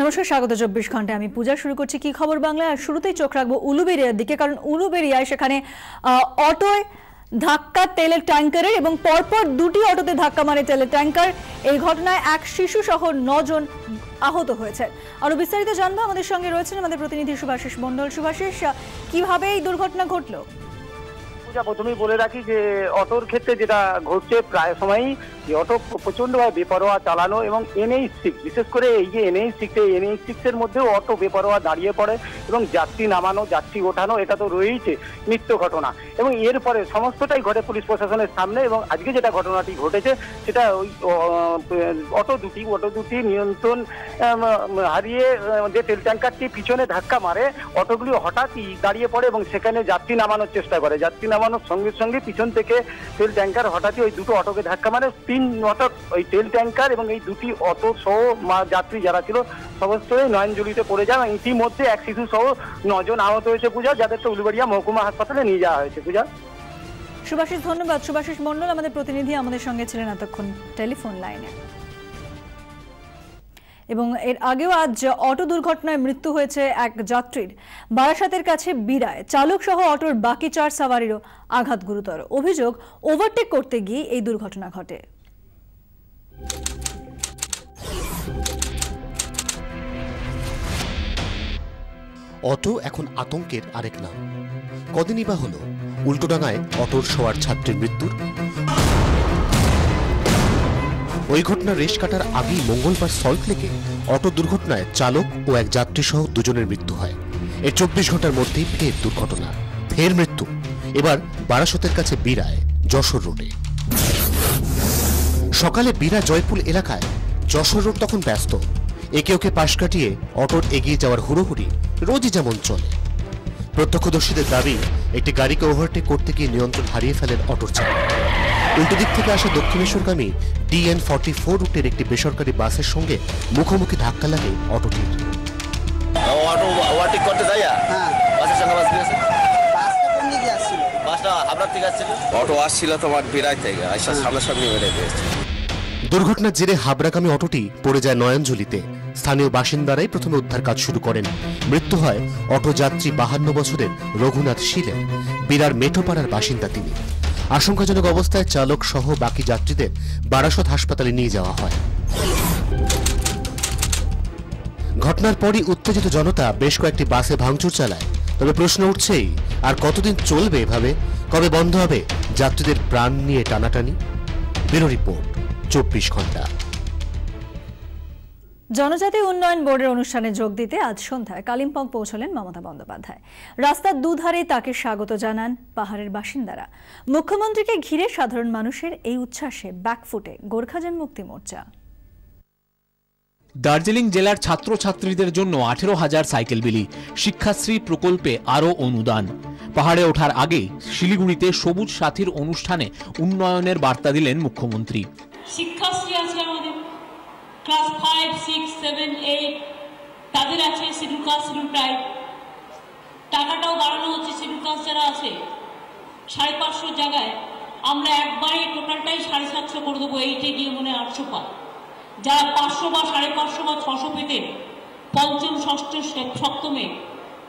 নমস্কার, স্বাগত 24 ঘন্টায়। আমি পূজা। শুরু করছি কি খবর বাংলায়। আর শুরুতেই চোখ রাখবো উলুবেড়িয়ার দিকে, কারণ উলুবেড়িয়ায় সেখানে অটোয় ধাক্কা তেলের ট্যাঙ্কারের এবং পরপর দুটি অটোতে ধাক্কা মারে তেলের ট্যাঙ্কার। এই ঘটনায় এক শিশু সহ 9 জন আহত হয়েছে। আরো বিস্তারিত জানবো, আমাদের সঙ্গে রয়েছেন আমাদের প্রতিনিধি শুভাশিস মণ্ডল। শুভাশিস, কিভাবে এই দুর্ঘটনা ঘটলো? প্রথমেই বলে রাখি যে অটোর ক্ষেত্রে যেটা ঘটছে প্রায় সময়ই যে অটো প্রচন্ডভাবে বেপরোয়া চালানো এবং NH6, বিশেষ করে এই যে NH6 এর মধ্যেও অটো বেপরোয়া দাঁড়িয়ে পড়ে এবং যাত্রী নামানো যাত্রী ওঠানো, এটা তো রয়েইছে নিত্য ঘটনা। এবং এরপরে সমস্তটাই ঘটে পুলিশ প্রশাসনের সামনে। এবং আজকে যেটা ঘটনাটি ঘটেছে সেটা ওই অটো দুটি নিয়ন্ত্রণ হারিয়ে যে তেল ট্যাঙ্কারটি পিছনে ধাক্কা মারে, অটোগুলি হঠাৎই দাঁড়িয়ে পড়ে এবং সেখানে যাত্রী নামানোর চেষ্টা করে। যাত্রী নামানোর সঙ্গে সঙ্গে পিছন থেকে তেল ট্যাঙ্কার হঠাৎই ওই দুটো অটোকে ধাক্কা মারে। 3 অটো, ওই তেল ট্যাঙ্কার এবং এই দুটি অটো সহ যাত্রী যারা ছিল সমস্তই নয়নজলিতে পড়ে যায়। ইতিমধ্যে এক শিশু সহ 9 জন আহত হয়েছে পূজা, যাদেরকে উলুবেড়িয়া মহকুমা হাসপাতালে নিয়ে যাওয়া হয়েছে। পূজা। শুভাশিস, ধন্যবাদ। শুভাশিস মণ্ডল আমাদের প্রতিনিধি আমাদের সঙ্গে ছিলেন এতক্ষণ টেলিফোন লাইনে। এবং এর আগেও আজ অটো দুর্ঘটনায় মৃত্যু হয়েছে এক যাত্রীর। বারাসাতের কাছে বিরায় চালক সহ অটোর বাকি 4 সাওয়ারিরও আঘাত গুরুতর। অভিযোগ, ওভারটেক করতে গিয়ে এই দুর্ঘটনা ঘটে। অটো এখন আতঙ্কের আরেক নাম। কদিনই বা হলো উল্টোডাঙায় অটোর সওয়ার ছাত্রের মৃত্যুর। ওই ঘটনা রেশ কাটার আগেই মঙ্গলবার সল্টলেকে অটো দুর্ঘটনায় চালক ও এক যাত্রী সহ 2 জনের মৃত্যু হয়। এর 24 ঘন্টার মধ্যেই ফের দুর্ঘটনা, ফের মৃত্যু। এবার বারাসতের কাছে বিরায় যশোর রোডে। সকালে বিরা জয়পুর এলাকায় যশোর রোড তখন ব্যস্ত। একে ওকে পাশ কাটিয়ে অটোর এগিয়ে যাওয়ার হুড়োহুড়ি রোজই যেমন চলে। প্রত্যক্ষদর্শীদের দাবি, একটি গাড়িকে ওভারটেক করতে গিয়ে নিয়ন্ত্রণ হারিয়ে ফেলেন অটোর চালক। উল্টো দিক থেকে আসা দক্ষিণেশ্বরগামী DN44 রুটের একটি বেসরকারি বাসের সঙ্গে মুখোমুখি ধাক্কা লাগে অটোটির। দুর্ঘটনার জেরে হাবড়াগামী অটোটি পড়ে যায় নয়নজলিতে। স্থানীয় বাসিন্দারাই প্রথমে উদ্ধার কাজ শুরু করেন। মৃত্যু হয় অটো যাত্রী 52 বছরের রঘুনাথ শীলের। বিরার মেঠোপাড়ার বাসিন্দা তিনি। আশঙ্কাজনক অবস্থায় চালক সহ বাকি যাত্রীদের বারাসত হাসপাতালে নিয়ে যাওয়া হয়। ঘটনার পরই উত্তেজিত জনতা বেশ কয়েকটি বাসে ভাঙচুর চালায়। তবে প্রশ্ন উঠছেই, আর কতদিন চলবে এভাবে? কবে বন্ধ হবে যাত্রীদের প্রাণ নিয়ে টানাটানি? ব্যুরো রিপোর্ট, 24 ঘন্টা। জনজাতি উন্নয়ন বোর্ডের অনুষ্ঠানে যোগ দিতে আজ সন্ধ্যায় কালিম্পং পৌঁছলেন মমতা বন্দ্যোপাধ্যায়। রাস্তার দুধারে তাকে স্বাগত জানান পাহাড়ের বাসিন্দারা। মুখ্যমন্ত্রীকে ঘিরে সাধারণ মানুষের এই উচ্ছ্বাসে ব্যাকফুটে গোর্খাজন মুক্তি মোর্চা। দার্জিলিং জেলার ছাত্রছাত্রীদের জন্য 18,000 সাইকেল বিলি, শিক্ষাশ্রী প্রকল্পে আরও অনুদান। পাহাড়ে ওঠার আগে শিলিগুড়িতে সবুজ সাথীর অনুষ্ঠানে উন্নয়নের বার্তা দিলেন মুখ্যমন্ত্রী। শিক্ষাশ্রী আছে আমাদের ক্লাস 5, 6, 7, 8, তাদের আছে শিডিউল কাস্ট, শিডিউল ট্রাইব। টাকাটাও বাড়ানো হচ্ছে। শিডিউল কাস্ট যারা আছে 550 জায়গায় আমরা একবারে টোটালটাই 750 করে দেবো। এইটে গিয়ে মনে 800 পায়। যারা 500 বা 550 বা 600 পেতেন পঞ্চম, ষষ্ঠ, সপ্তমে,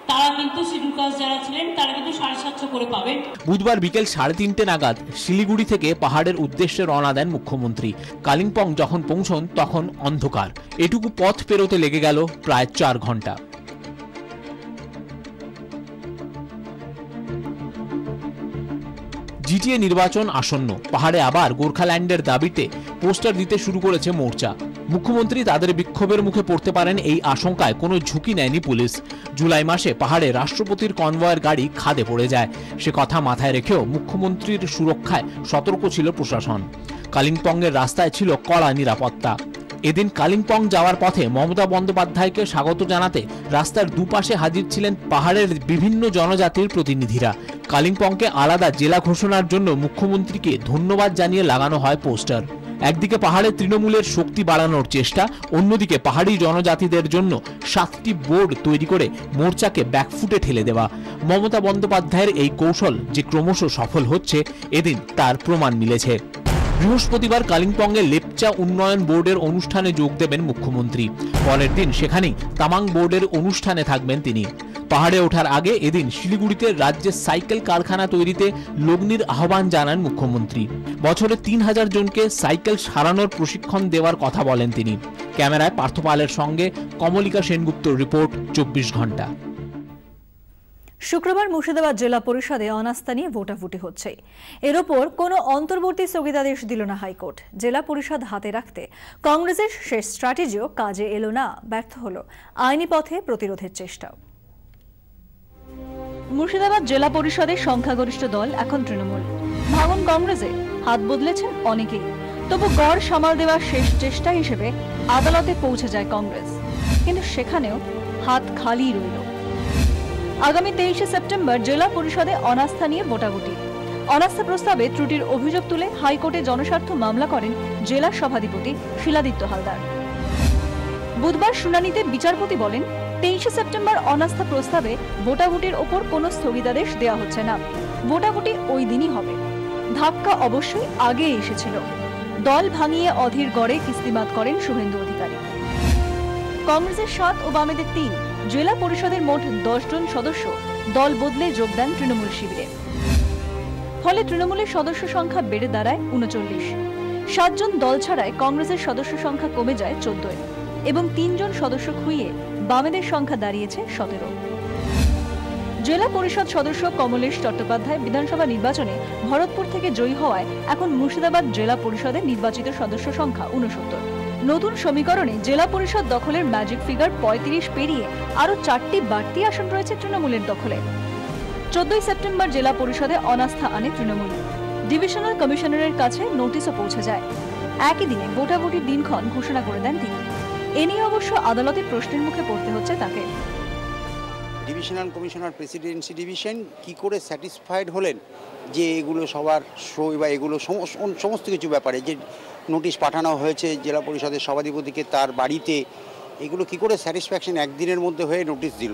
তারা কিন্তু শিডিউল কাস্ট যারা ছিলেন তারা কিন্তু 750 করে পাবেন। বুধবার বিকেল 3:30 নাগাদ শিলিগুড়ি থেকে পাহাড়ের উদ্দেশ্যে রওনা দেন মুখ্যমন্ত্রী। কালিম্পং যখন পৌঁছন তখন অন্ধকার। এটুকু পথ পেরোতে লেগে গেল প্রায় 4 ঘন্টা। জিটিএ নির্বাচন আসন্ন। পাহাড়ে আবার গোর্খাল্যান্ডের দাবিতে পোস্টার দিতে শুরু করেছে মোর্চা। মুখ্যমন্ত্রী তাদের বিক্ষোভের মুখে পড়তে পারেন এই আশঙ্কায় কোনো ঝুঁকি নেয়নি পুলিশ। জুলাই মাসে পাহাড়ে রাষ্ট্রপতির কনভয়ের গাড়ি খাদে পড়ে যায়। সে কথা মাথায় রেখেও মুখ্যমন্ত্রীর সুরক্ষায় সতর্ক ছিল প্রশাসন। কালিম্পংয়ের রাস্তায় ছিল কড়া নিরাপত্তা। এদিন কালিম্পং যাওয়ার পথে মমতা বন্দ্যোপাধ্যায়কে স্বাগত জানাতে রাস্তার দুপাশে হাজির ছিলেন পাহাড়ের বিভিন্ন জনজাতির প্রতিনিধিরা। কালিম্পংকে আলাদা জেলা ঘোষণার জন্য মুখ্যমন্ত্রীকে ধন্যবাদ জানিয়ে লাগানো হয় পোস্টার। একদিকে পাহাড়ের তৃণমূলের শক্তি বাড়ানোর চেষ্টা, অন্যদিকে পাহাড়ি জনজাতিদের জন্য 7টি বোর্ড তৈরি করে মোর্চাকে ব্যাকফুটে ঠেলে দেওয়া। মমতা বন্দ্যোপাধ্যায়ের এই কৌশল যে ক্রমশ সফল হচ্ছে, এদিন তার প্রমাণ মিলেছে। বৃহস্পতিবার কালিম্পংয়ে লেপচা উন্নয়ন বোর্ডের অনুষ্ঠানে যোগ দেবেন মুখ্যমন্ত্রী। পরের দিন সেখানেই তামাং বোর্ডের অনুষ্ঠানে থাকবেন তিনি। পাহাড়ে ওঠার আগে এদিন শিলিগুড়িতে রাজ্যের সাইকেল কারখানা তৈরিতে লগ্নির আহ্বান জানান মুখ্যমন্ত্রী। বছরে 3000 জনকে সাইকেল সারানোর প্রশিক্ষণ দেওয়ার কথা বলেন তিনি। ক্যামেরায় পার্থ পালের সঙ্গে কমলিকা সেনগুপ্তর রিপোর্ট, 24 ঘন্টা। শুক্রবার মুর্শিদাবাদ জেলা পরিষদে অনাস্থা নিয়ে ভোটাভুটি হচ্ছে। এর ওপর কোনো অন্তর্বর্তী স্থগিতাদেশ দিল না হাইকোর্ট। জেলা পরিষদ হাতে রাখতে কংগ্রেসের শেষ স্ট্র্যাটেজিও কাজে এলো না, ব্যর্থ হলো আইনি পথে প্রতিরোধের চেষ্টাও। মুর্শিদাবাদ জেলা পরিষদের সংখ্যাগরিষ্ঠ দল এখন তৃণমূল। ভাঙন কংগ্রেসে হাত বদলেছেন অনেকেই, তবু গড় সামাল দেওয়ার শেষ চেষ্টা হিসেবে আদালতে পৌঁছে যায় কংগ্রেস, কিন্তু সেখানেও হাত খালি রইল। আগামী 23শে সেপ্টেম্বর জেলা পরিষদে অনাস্থা নিয়ে ভোটাভুটি। অনাস্থা প্রস্তাবে ত্রুটির অভিযোগ তুলে হাইকোর্টে জনস্বার্থ মামলা করেন জেলা সভাধিপতি শিলাদিত্য হালদার। বুধবার শুনানিতে বিচারপতি বলেন, 23শে সেপ্টেম্বর অনাস্থা প্রস্তাবে ভোটাভুটির ওপর কোনো স্থগিতাদেশ দেওয়া হচ্ছে না। ভোটাভুটি ওই দিনই হবে। ধাক্কা অবশ্যই আগে এসেছিল। দল ভাঙিয়ে অধীর গড়ে কিস্তিমাত করেন শুভেন্দু অধিকারী। কংগ্রেসের 7 ও বামেদের 3, জেলা পরিষদের মোট 10 জন সদস্য দল বদলে যোগ দেন তৃণমূল শিবিরে। ফলে তৃণমূলের সদস্য সংখ্যা বেড়ে দাঁড়ায় 39। 7 জন দল ছাড়ায় কংগ্রেসের সদস্য সংখ্যা কমে যায় 14 এবং 3 জন সদস্য খুইয়ে বামেদের সংখ্যা দাঁড়িয়েছে 17। জেলা পরিষদ সদস্য কমলেশ চট্টোপাধ্যায় বিধানসভা নির্বাচনে ভরতপুর থেকে জয়ী হওয়ায় এখন মুর্শিদাবাদ জেলা পরিষদের নির্বাচিত সদস্য সংখ্যা 69। নতুন সমীকরণে জেলা পরিষদ দখলের ম্যাজিক ফিগার 35 পেরিয়ে আরো 4টি বাড়তি আসন রয়েছে তৃণমূলের দখলে। 14 সেপ্টেম্বর জেলা পরিষদে অনাস্থা আনে তৃণমূল। ডিভিশনাল কমিশনারের কাছে নোটিশও পৌঁছে যায়। একই দিনে ভোটাভুটির দিনক্ষণ ঘোষণা করে দেন তিনি। এ নিয়ে অবশ্য আদালতে প্রশ্নের মুখে পড়তে হচ্ছে তাকে। ডিভিশনাল কমিশনার প্রেসিডেন্সি ডিভিশন কি করে স্যাটিসফাইড হলেন যে এগুলো সবার সই বা এগুলো সমস্ত কিছু ব্যাপারে যে নোটিশ পাঠানো হয়েছে জেলা পরিষদের সভাধিপতিকে তার বাড়িতে, এগুলো কি করে স্যাটিসফ্যাকশন একদিনের মধ্যে হয়ে নোটিশ দিল?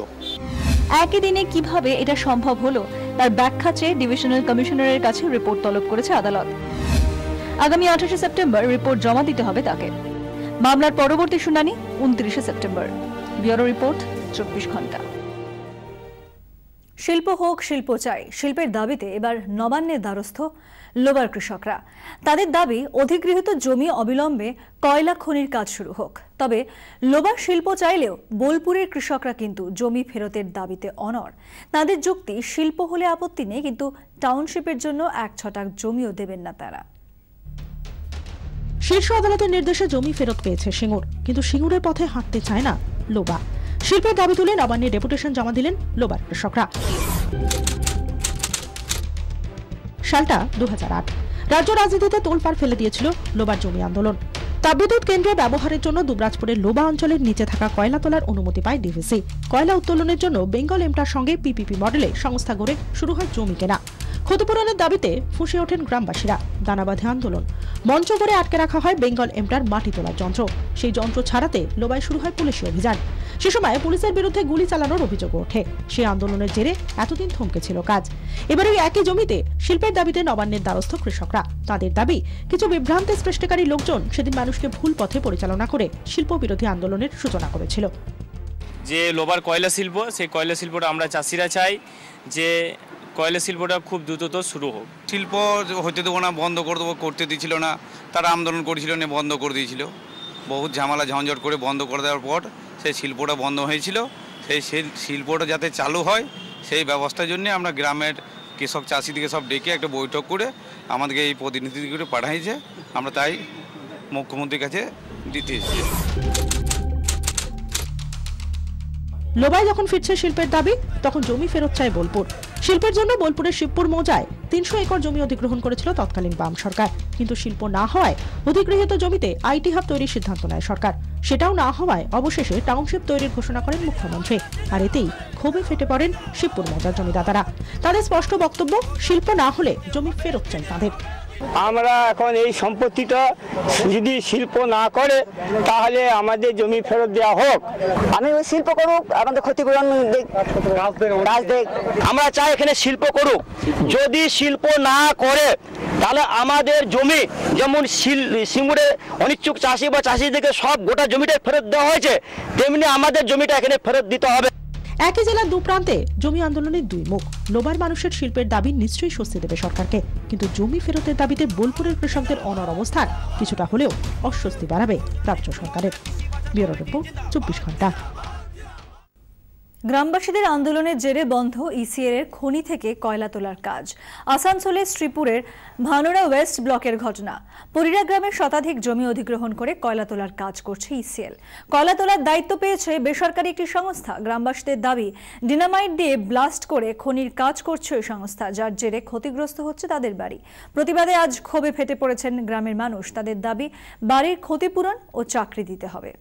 একই দিনে কিভাবে এটা সম্ভব হলো তার ব্যাখ্যা চেয়ে ডিভিশনাল কমিশনারের কাছে রিপোর্ট তলব করেছে আদালত। আগামী 28শে সেপ্টেম্বর রিপোর্ট জমা দিতে হবে তাকে। মামলার পরবর্তী শুনানি 29শে সেপ্টেম্বর। ব্যুরো রিপোর্ট, 24 ঘন্টা। শিল্প হোক, শিল্প চাই, শিল্পের দাবিতে এবার নবান্নের দ্বারস্থ লোবার কৃষকরা। তাদের দাবি অধিগৃহীত জমি অবিলম্বে কয়লা খনির কাজ শুরু হোক। তবে লোবার শিল্প চাইলেও বোলপুরের কৃষকরা কিন্তু জমি ফেরতের দাবিতে অনড়। তাদের যুক্তি, শিল্প হলে আপত্তি নেই, কিন্তু টাউনশিপের জন্য 1 ছটাক জমিও দেবেন না তারা। শীর্ষ আদালতের নির্দেশে জমি ফেরত পেয়েছে সিঙ্গুর, কিন্তু সিঙ্গুরের পথে হাঁটতে চায় না লোবা। শিল্পের দাবি তুলে নবান্নে ডেপুটেশন জমা দিলেন লোবার কৃষকরা। সালটা 2008। রাজ্য রাজনীতিতে তোলপাড় ফেলে দিয়েছিল লোবার জমি আন্দোলন। তাপবিদ্যুৎ কেন্দ্রে ব্যবহারের জন্য দুবরাজপুরের লোবা অঞ্চলের নিচে থাকা কয়লা তোলার অনুমতি পায় ডিভিসি। কয়লা উত্তোলনের জন্য বেঙ্গল এমটার সঙ্গে পিপিপি মডেলে সংস্থা গড়ে শুরু হয় জমি কেনা। ক্ষতিপূরণের দাবিতে ফুঁসে ওঠেন গ্রামবাসীরা। দানা বাঁধে আন্দোলন। মঞ্চ করে আটকে রাখা হয় বেঙ্গল এমটার মাটি তোলার যন্ত্র। সেই যন্ত্র ছাড়াতে লোবায় শুরু হয় পুলিশি অভিযান। সে সময় পুলিশের বিরুদ্ধে গুলি চালানোর অভিযোগ ওঠে। সেই আন্দোলনের জেরে এতদিন থমকে ছিল কাজ। এবারে একই জমিতে শিল্পের দাবিতে নবান্নের দ্বারস্থ কৃষকরা। তাদের দাবি, কিছু বিভ্রান্তি সৃষ্টিকারী লোকজন সেদিন মানুষকে ভুল পথে পরিচালনা করে শিল্প বিরোধী আন্দোলনের সূচনা করেছিল। যে লোবার কয়লা শিল্প, সেই কয়লা শিল্পটা আমরা চাষিরা চাই যে কয়লা শিল্পটা খুব দ্রুত শুরু হোক। শিল্প হতে দেবো না, বন্ধ করে দেবো, করতে দিচ্ছিল না। তারা আন্দোলন করেছিল, নিয়ে বন্ধ করে দিয়েছিল। বহুত ঝামেলা ঝঞ্ঝট করে বন্ধ করে দেওয়ার পর সেই শিল্পটা বন্ধ হয়েছিল। সেই শিল্পটা যাতে চালু হয় সেই ব্যবস্থার জন্য আমরা গ্রামের কৃষক চাষিদিকে সব ডেকে একটা বৈঠক করে আমাদেরকে এই প্রতিনিধি করে পাঠাইছে। আমরা তাই মুখ্যমন্ত্রীর কাছে দিতে এসেছি। লোবায় যখন ফিরছে শিল্পের দাবি, তখন জমি ফেরত চায় বোলপুর। শিল্পের জন্য বোলপুরের শিবপুর মৌজায় 300 একর জমি অধিগ্রহণ করেছিল তৎকালীন বাম সরকার, কিন্তু শিল্প না হওয়ায় অধিগৃহীত জমিতে আইটি হাব তৈরির সিদ্ধান্ত নেয় সরকার। সেটাও না হওয়ায় অবশেষে টাউনশিপ তৈরির ঘোষণা করেন মুখ্যমন্ত্রী। আর এতেই ক্ষোভে ফেটে পড়েন শিবপুর মৌজার জমিদাতারা। তাদের স্পষ্ট বক্তব্য, শিল্প না হলে জমি ফেরত চাই তাদের। আমরা এখন এই সম্পত্তিটা যদি শিল্প না করে তাহলে আমাদের জমি ফেরত দেওয়া হোক। আমি ওই শিল্প করুক, আমাদের ক্ষতিপূরণ আমরা চাই এখানে শিল্প করুক। যদি শিল্প না করে তাহলে আমাদের জমি যেমন সিঙ্গুরে অনিচ্ছুক চাষি বা চাষিদেরকে সব গোটা জমিটাই ফেরত দেওয়া হয়েছে, তেমনি আমাদের জমিটা এখানে ফেরত দিতে হবে। একই জেলার দু প্রান্তে জমি আন্দোলনের দুই মুখ। লোবার মানুষের শিল্পের দাবি নিশ্চয়ই স্বস্তি দেবে সরকারকে, কিন্তু জমি ফেরতের দাবিতে বোলপুরের কৃষকদের অনড় অবস্থান কিছুটা হলেও অস্বস্তি বাড়াবে রাজ্য সরকারের। ব্যুরো রিপোর্ট, 24 ঘন্টা। গ্রামবাসীদের আন্দোলনের জেরে বন্ধ ইসিএল এর খনি থেকে কয়লা তোলার কাজ। আসানসোলের শ্রীপুরের ভানোরা ওয়েস্ট ব্লকের ঘটনা। পরিরা গ্রামের শতাধিক জমি অধিগ্রহণ করে কয়লা তোলার কাজ করছে ইসিএল। কয়লা তোলার দায়িত্ব পেয়েছে বেসরকারি একটি সংস্থা। গ্রামবাসীদের দাবি, ডিনামাইট দিয়ে ব্লাস্ট করে খনির কাজ করছে ওই সংস্থা, যার জেরে ক্ষতিগ্রস্ত হচ্ছে তাদের বাড়ি। প্রতিবাদে আজ ক্ষোভে ফেটে পড়েছেন গ্রামের মানুষ। তাদের দাবি, বাড়ির ক্ষতিপূরণ ও চাকরি দিতে হবে।